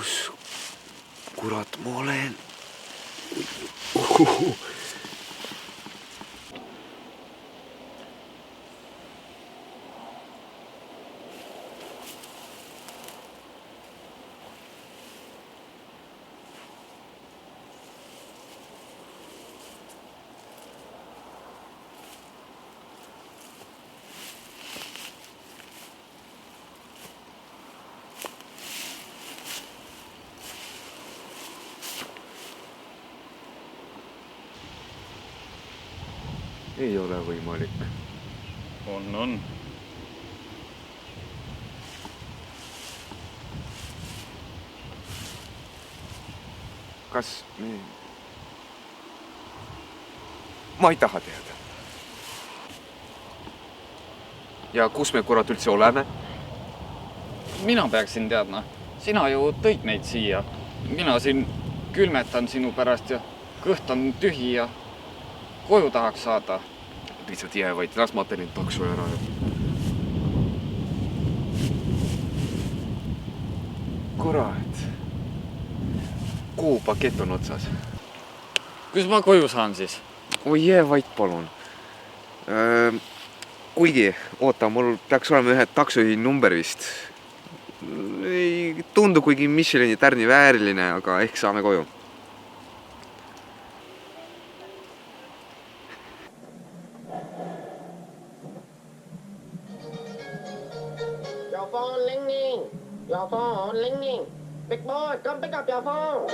Kus kurat ma olen? Ei ole võimalik. On. Kas me... Ma ei taha teada. Ja kus me kurat üldse oleme? Mina peaksin teadma. Sina ju tõid neid siia. Mina siin külmetan sinu pärast ja kõht on tühi ja koju tahaks saada. Lihtsalt jää vaid, las ma teenin taksu ära. Kurat. Kuhu pakett on otsas? Kus ma koju saan siis? Oi jää vaid palun. Kuigi, oota, mul peaks olema ühe taksojuhi number vist. Ei tundu kuigi Michelini tärni vääriline, aga ehk saame koju. Your phone ringing. Big boy, come pick up your phone.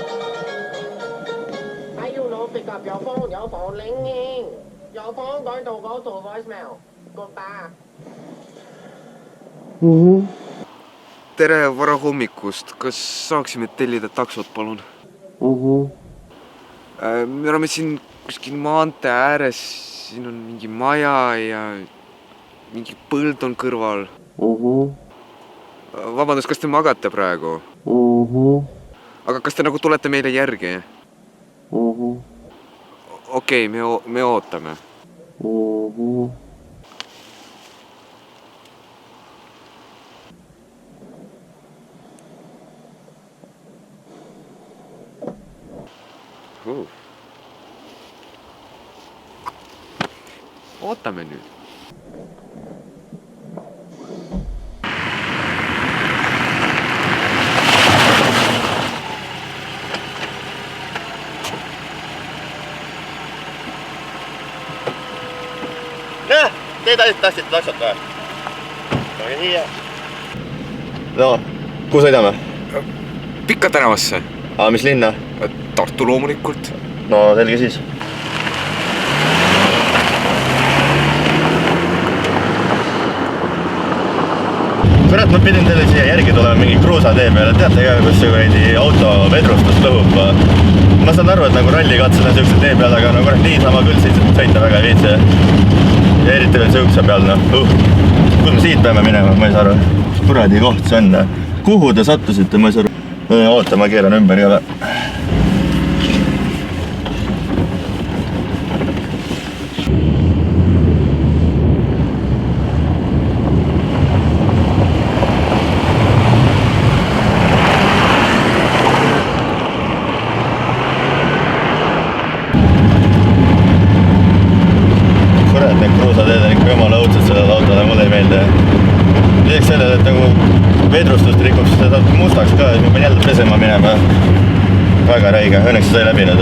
How you know pick up your phone? Your phone ringing. Your phone going to go to voicemail. Goodbye. Tere vara hommikust. Kas saaksime tellida taksot, palun? Me oleme siin kuskil maantee ääres. Siin on mingi maja ja mingi põld on kõrval. Vabandust, kas te magate praegu? Aga kas te nagu tulete meile järgi? Okei, me ootame. Ootame nüüd. Te tahtsite taksot või? Ole nii. No, kuhu sõidame? Pikka tänavasse. Mis linna? Tartu loomulikult. No, selge siis. Kurat, ma pidin teile siia järgi tulema mingi kruusatee peale. Teate ka, kus see auto vedrustust lõhub? Ma saan aru, et nagu rallikatsena siukse tee peal, aga no kurat niisama küll sõita väga ei viitsi. Ja eriti veel sõuksa peal, Kus me siit peame minema, ma ei saa aru. Kuradi koht see on. Kuhu te sattusite, ma ei saa aru. Oota, ma keeran ümber ka. Vedrustust rikub, siis ta saab mustaks ka, et ma pean jälle pesema minema. Väga räige, õnneks sai läbi nüüd.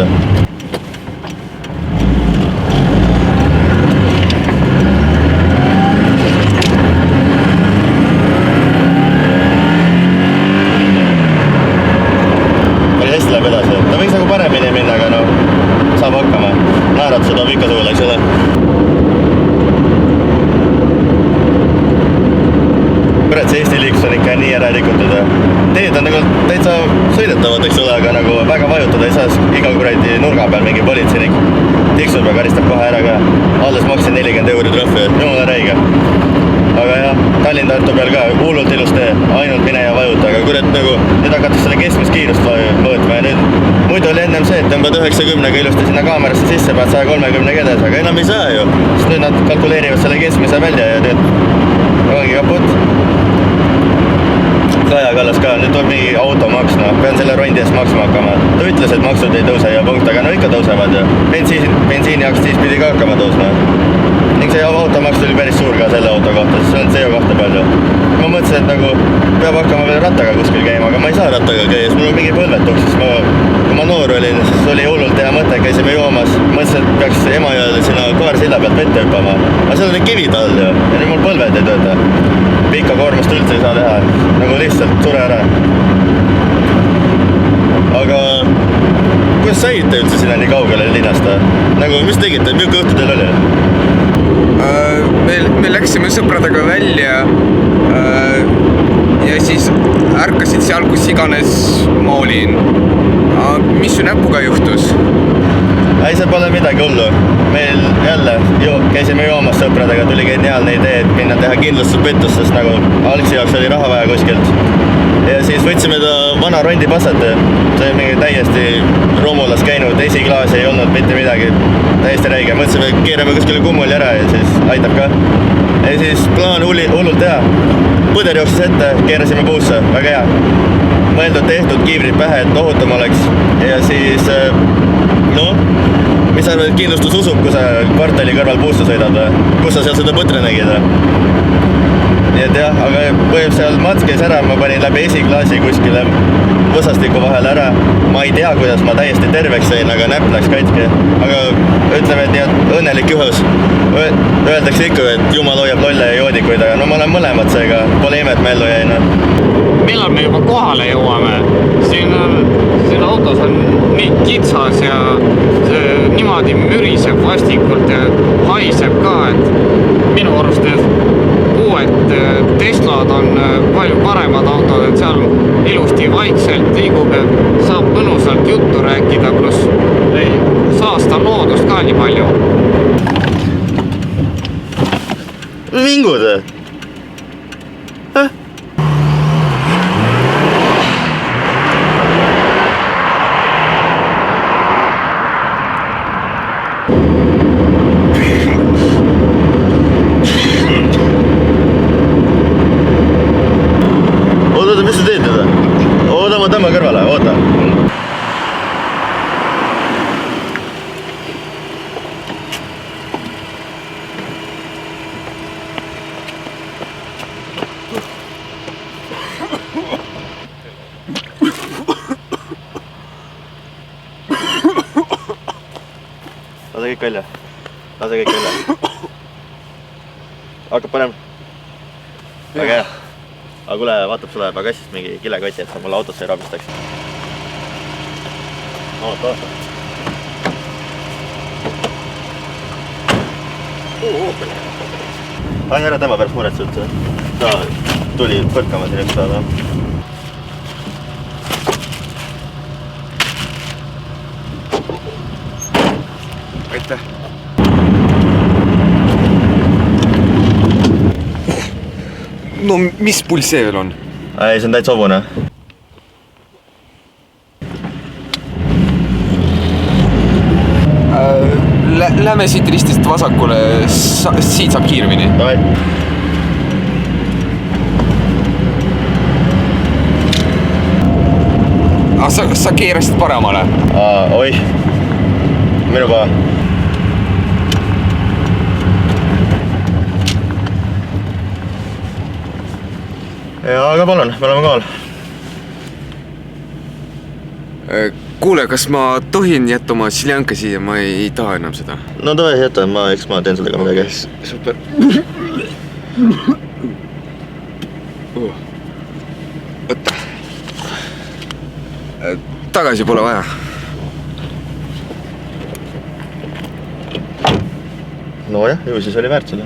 Oli hästi läheb edasi. Ta võiks nagu paremini minna, aga saab hakkama. Naeratus toob ikka suule, eks ole. Kurat, see Eesti liiklus on ikka nii ära rikutud. Teed on nagu täitsa sõidetavad, eks ole, aga nagu väga vajutada ei saa. Iga kuradi nurga peal mingi politseinik tiksub ja karistab kohe ära ka. Alles maksin 40 € trahvi, jumala räige. Aga jah, Tallinn-Tartu peal ka hullult ilus tee, ainult mine ja vajuta, aga kurat nagu nüüd hakatakse selle keskmist kiirust mõõtma ja nüüd muidu oli ennem see, et tõmbad 90-ga ilusti sinna kaamerasse sisse, pead 130 edes, aga enam ei saa ju. Sest nüüd nad kalkuleerivad selle keskmise välja ja nüüd ongi kaput. Kaja Kallas ka, nüüd tuleb mingi automaks, noh, pean selle rondi eest maksma hakkama. Ta ütles, et maksud ei tõuse ja punkt, aga no ikka tõusevad ju. Bensiiniaktsiis pidi ka hakkama tõusma. Ning see automaks tuli päris suur ka selle auto kohta, sest see on CO2 palju. Ma mõtlesin, et nagu peab hakkama veel rattaga kuskil käima, aga ma ei saa rattaga käia, sest mul on mingi põlvetuks, sest kui ma noor olin, siis oli hullult hea mõte, käisime joomas. Mõtlesin, et peaks Emajõel sinna Kaarsilla pealt vette hüppama. Aga seal on kivid all ju ja nüüd mul põlved ei tööta. Pikka koormust üldse ei saa teha, nagu lihtsalt sure ära. Aga kuidas saite üldse sinna nii kaugele linnast? Nagu, mis tegite, milline õhtu teil oli? Me läksime sõpradega välja ja siis ärkasid seal, kus iganes ma olin. Mis su näpuga juhtus? Ei, see pole midagi hullu. Meil jälle käisime joomas sõpradega, tuli geniaalne idee, et minna teha kindlustuspettus, sest nagu algsi jaoks oli raha vaja kuskilt. Ja siis võtsime ta vana rondi Passati. See on mingi täiesti romulas käinud, esiklaas ei olnud mitte midagi. Täiesti räige. Mõtlesime, keerame kuskile kummuli ära ja siis aitab ka. Ja siis plaan hullult hea. Põder jooksis ette, keerasime puusse. Väga hea. Mõeldud tehtud, kiivrid pähe, et ohutum oleks. Ja siis, mis sa arvad, et kindlustus usub, kui sa kvartali kõrval puusse sõidad või? Kus sa seal seda põtre nägid või? Nii et jah, aga põhimõtteliselt seal mats käis ära, ma panin läbi esiklaasi kuskile võsastiku vahel ära. Ma ei tea, kuidas ma täiesti terveks sain, aga näpp läks katki. Aga ütleme, et nii, et õnnelik juhus. Öeldakse ikka, et jumal hoiab lolle ja joodikuid, aga no ma olen mõlemad seega, pole ime, et ma ellu jäin. Millal me juba kohale jõuame? Siin autos on nii kitsas ja see niimoodi müriseb vastikult ja haiseb ka, et minu arust uued Teslad on palju paremad autod, et seal ilusti vaikselt liigub ja saab mõnusalt juttu rääkida, pluss ei saasta loodust ka nii palju. Vingud? Oota, mis sa teed nüüd? Oota, ma tõmban kõrvale, oota. Lase kõik välja. Hakkab parem. Väga hea. Aga kuule, vaatab sulle pagassist mingi kilekoti, et sa mulle autosse ei rabistaks. Oota. Ära tema pärast muretse üldse. Ta tuli põrkama siin üks päeva. Aitäh! No mis pulss see veel on? Ei, see on täitsa hobune. Lähme siit ristist vasakule, siit saab kiiremini. Davai. Sa keerasid paremale? Oih, minu paha. Ja, aga palun, me oleme kohal. Kuule, kas ma tohin jätta oma siljanka siia? Ma ei taha enam seda. No davai, jäta, eks ma teen sellega midagi. Super. Võtta. Tagasi pole vaja. No jah, ju siis oli väärt seda.